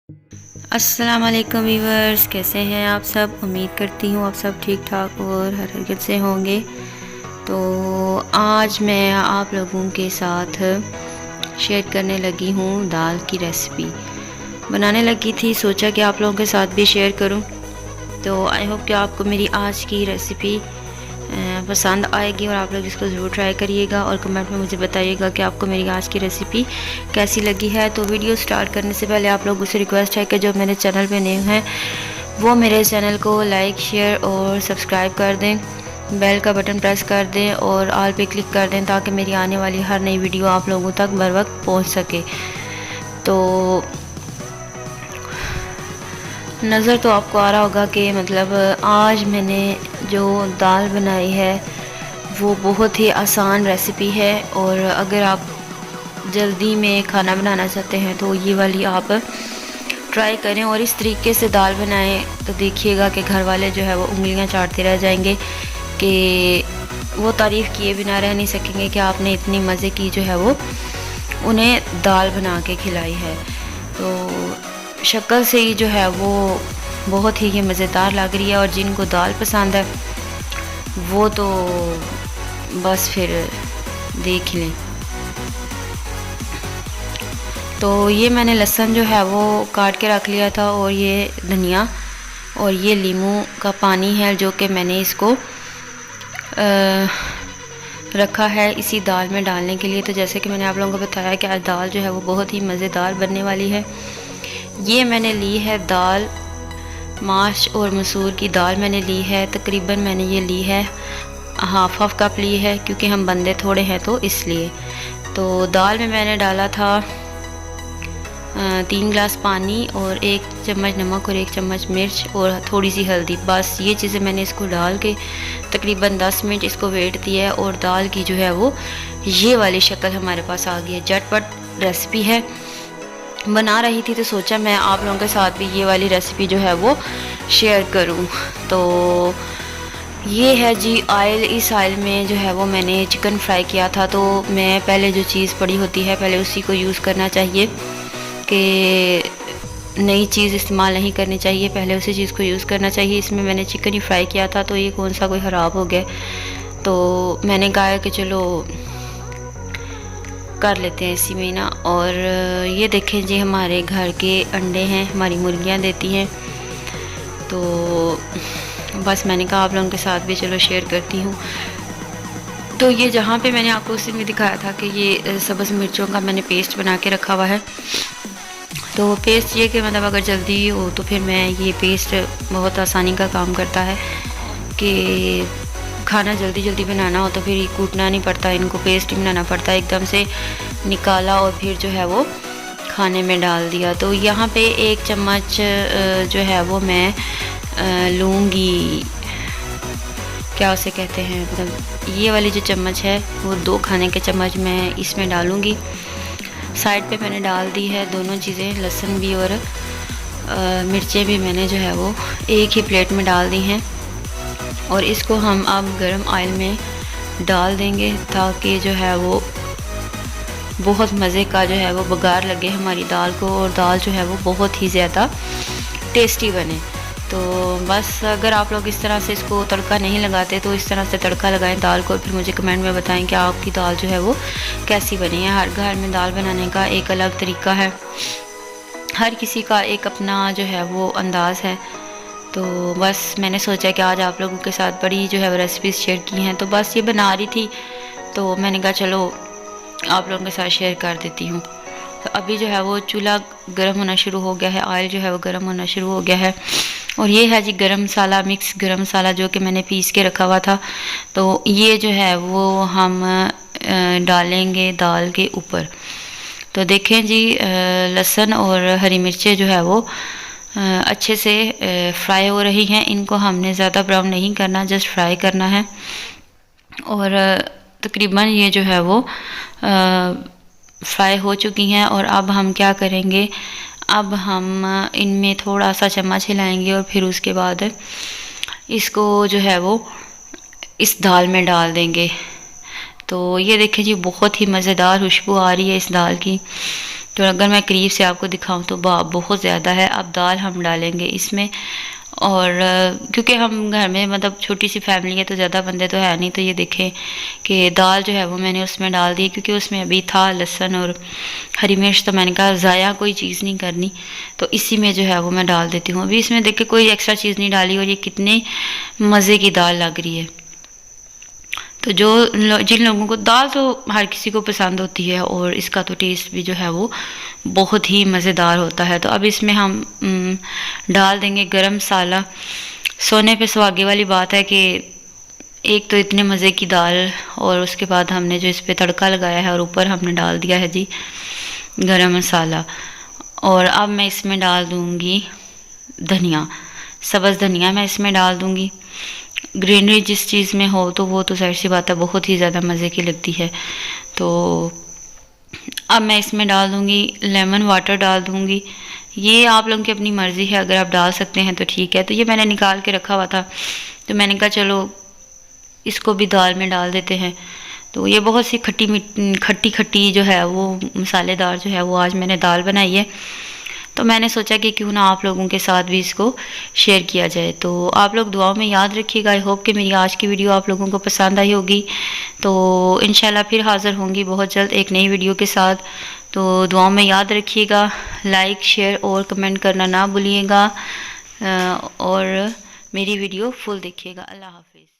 अस्सलाम वालेकुम वीवर्स, कैसे हैं आप सब। उम्मीद करती हूँ आप सब ठीक ठाक और हरकत से होंगे। तो आज मैं आप लोगों के साथ शेयर करने लगी हूँ दाल की रेसिपी। बनाने लगी थी, सोचा कि आप लोगों के साथ भी शेयर करूँ। तो आई होप कि आपको मेरी आज की रेसिपी पसंद आएगी और आप लोग इसको ज़रूर ट्राई करिएगा और कमेंट में मुझे बताइएगा कि आपको मेरी आज की रेसिपी कैसी लगी है। तो वीडियो स्टार्ट करने से पहले आप लोगों से रिक्वेस्ट है कि जो मेरे चैनल पे नए हैं वो मेरे चैनल को लाइक, शेयर और सब्सक्राइब कर दें, बेल का बटन प्रेस कर दें और ऑल पे क्लिक कर दें ताकि मेरी आने वाली हर नई वीडियो आप लोगों तक बर वक्त पहुँच सके। तो नज़र तो आपको आ रहा होगा कि मतलब आज मैंने जो दाल बनाई है वो बहुत ही आसान रेसिपी है और अगर आप जल्दी में खाना बनाना चाहते हैं तो ये वाली आप ट्राई करें और इस तरीके से दाल बनाएं तो देखिएगा कि घर वाले जो है वो उंगलियां चाटते रह जाएंगे कि वो तारीफ़ किए बिना रह नहीं सकेंगे कि आपने इतनी मज़े की जो है वो उन्हें दाल बना के खिलाई है। तो शक्ल से ही जो है वो बहुत ही ये मज़ेदार लग रही है और जिनको दाल पसंद है वो तो बस फिर देख लें। तो ये मैंने लहसुन जो है वो काट के रख लिया था और ये धनिया और ये नींबू का पानी है जो कि मैंने इसको रखा है इसी दाल में डालने के लिए। तो जैसे कि मैंने आप लोगों को बताया कि आज दाल जो है वो बहुत ही मज़ेदार बनने वाली है। ये मैंने ली है दाल, माश और मसूर की दाल मैंने ली है। तकरीबन मैंने ये ली है हाफ कप ली है क्योंकि हम बंदे थोड़े हैं तो इसलिए। तो दाल में मैंने डाला था 3 गिलास पानी और 1 चम्मच नमक और 1 चम्मच मिर्च और थोड़ी सी हल्दी। बस ये चीज़ें मैंने इसको डाल के तकरीबन 10 मिनट इसको वेट दिया है और दाल की जो है वो ये वाली शक्ल हमारे पास आ गई है। झटपट रेसिपी है, बना रही थी तो सोचा मैं आप लोगों के साथ भी ये वाली रेसिपी जो है वो शेयर करूं। तो ये है जी ऑयल। इस ऑयल में जो है वो मैंने चिकन फ्राई किया था। तो मैं पहले जो चीज़ पड़ी होती है पहले उसी को यूज़ करना चाहिए कि नई चीज़ इस्तेमाल नहीं करनी चाहिए, पहले उसी चीज़ को यूज़ करना चाहिए। इसमें मैंने चिकन ही फ्राई किया था तो ये कौन सा कोई ख़राब हो गया, तो मैंने कहा कि चलो कर लेते हैं इसी में ना। और ये देखें जी हमारे घर के अंडे हैं, हमारी मुर्गियां देती हैं। तो बस मैंने कहा आप लोगों के साथ भी चलो शेयर करती हूँ। तो ये जहाँ पे मैंने आपको उसी में दिखाया था कि ये सब्ज़ मिर्चों का मैंने पेस्ट बना के रखा हुआ है। तो पेस्ट ये कि मतलब अगर जल्दी हो तो फिर मैं ये पेस्ट बहुत आसानी का काम करता है कि खाना जल्दी जल्दी बनाना हो तो फिर कूटना नहीं पड़ता, इनको पेस्ट ही बनाना पड़ता है। एकदम से निकाला और फिर जो है वो खाने में डाल दिया। तो यहाँ पे 1 चम्मच जो है वो मैं लूँगी, क्या उसे कहते हैं, मतलब ये वाली जो चम्मच है वो 2 खाने के चम्मच मैं इसमें डालूँगी। साइड पे मैंने डाल दी है दोनों चीज़ें, लहसुन भी और मिर्चें भी मैंने जो है वो एक ही प्लेट में डाल दी हैं। और इसको हम अब गरम ऑयल में डाल देंगे ताकि जो है वो बहुत मज़े का जो है वो बघार लगे हमारी दाल को और दाल जो है वो बहुत ही ज़्यादा टेस्टी बने। तो बस अगर आप लोग इस तरह से इसको तड़का नहीं लगाते तो इस तरह से तड़का लगाएं दाल को, फिर मुझे कमेंट में बताएं कि आपकी दाल जो है वो कैसी बनी है। हर घर में दाल बनाने का एक अलग तरीका है, हर किसी का एक अपना जो है वो अंदाज़ है। तो बस मैंने सोचा कि आज आप लोगों के साथ बड़ी जो है वो रेसिपीज़ शेयर की हैं। तो बस ये बना रही थी तो मैंने कहा चलो आप लोगों के साथ शेयर कर देती हूँ। तो अभी जो है वो चूल्हा गर्म होना शुरू हो गया है, ऑयल जो है वो गर्म होना शुरू हो गया है। और ये है जी गरम मसाला, मिक्स गरम मसाला जो कि मैंने पीस के रखा हुआ था। तो ये जो है वो हम डालेंगे दाल के ऊपर। तो देखें जी लहसुन और हरी मिर्चें जो है वो अच्छे से फ्राई हो रही हैं। इनको हमने ज़्यादा ब्राउन नहीं करना, जस्ट फ्राई करना है। और तकरीबन ये जो है वो फ्राई हो चुकी हैं। और अब हम क्या करेंगे, अब हम इनमें थोड़ा सा चम्मच हिलाएंगे और फिर उसके बाद इसको जो है वो इस दाल में डाल देंगे। तो ये देखें जी बहुत ही मज़ेदार खुशबू आ रही है इस दाल की। तो अगर मैं करीब से आपको दिखाऊं तो बहुत ज़्यादा है। अब दाल हम डालेंगे इसमें, और क्योंकि हम घर में मतलब छोटी सी फैमिली है तो ज़्यादा बंदे तो है नहीं, तो ये देखें कि दाल जो है वो मैंने उसमें डाल दी, क्योंकि उसमें अभी था लहसुन और हरी मिर्च, तो मैंने कहा ज़ाया कोई चीज़ नहीं करनी, तो इसी में जो है वो मैं डाल देती हूँ। अभी इसमें देख के कोई एक्स्ट्रा चीज़ नहीं डाली, और ये कितने मज़े की दाल लग रही है। तो जिन लोगों को दाल तो हर किसी को पसंद होती है, और इसका तो टेस्ट भी जो है वो बहुत ही मज़ेदार होता है। तो अब इसमें हम डाल देंगे गरम मसाला। सोने पे सुहागे वाली बात है कि एक तो इतने मज़े की दाल, और उसके बाद हमने जो इस पर तड़का लगाया है और ऊपर हमने डाल दिया है जी गरम मसाला। और अब मैं इसमें डाल दूँगी धनिया, सब्ज़ धनिया मैं इसमें डाल दूँगी। ग्रीनरी जिस चीज़ में हो तो वो तो ज़ाहिर सी बात है बहुत ही ज़्यादा मज़े की लगती है। तो अब मैं इसमें डाल दूँगी लेमन वाटर डाल दूँगी। ये आप लोगों की अपनी मर्ज़ी है, अगर आप डाल सकते हैं तो ठीक है। तो ये मैंने निकाल के रखा हुआ था, तो मैंने कहा चलो इसको भी दाल में डाल देते हैं। तो ये बहुत सी खट्टी खट्टी जो है वो मसालेदार जो है वो आज मैंने दाल बनाई है। तो मैंने सोचा कि क्यों ना आप लोगों के साथ भी इसको शेयर किया जाए। तो आप लोग दुआओं में याद रखिएगा। आई होप कि मेरी आज की वीडियो आप लोगों को पसंद आई होगी। तो इंशाल्लाह फिर हाज़िर होंगी बहुत जल्द एक नई वीडियो के साथ। तो दुआओं में याद रखिएगा, लाइक शेयर और कमेंट करना ना भूलिएगा, और मेरी वीडियो फुल देखिएगा। अल्लाह हाफिज़।